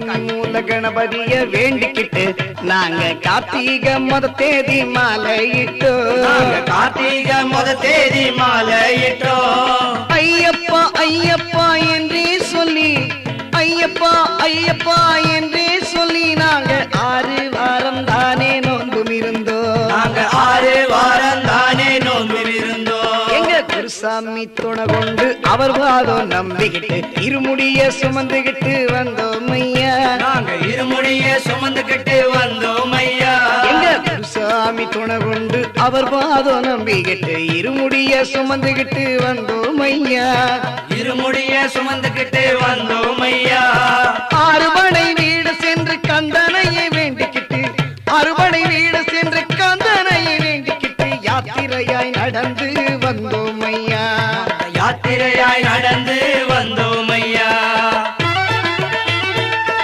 கண்மூல கணபதிய வேண்டிக்கிட்டு நாங்க கார்த்திகை முத தேதி மாலையிட்டோம். கார்த்திகை முத தேதி மாலையிட்டோம். ஐயப்பா ஐயப்பா என்றே சொல்லி, ஐயப்பா ஐயப்பா என்றே சொல்லி நாங்க 6 வாரம் தானே நோன்பும் இருந்தோம். நாங்க 6 வாரம் தானே நோன்பும் இருந்தோம். எங்க குருசாமி துணை கொண்டு அவர் வாதம் நம்பிக்கிட்டு இருமுடிய சுமந்துகிட்டு வந்தோம் ஐயா. நாங்க இருமுடிய சுமந்துகிட்டு வந்தோம் ஐயா. எங்க குருசாமி துணை கொண்டு அவர் வாதம் நம்பிக்கிட்டு இருமுடிய சுமந்துகிட்டு வந்தோம் ஐயா. இருமுடிய சுமந்துகிட்டு வந்தோம் ஐயா. 6 மணி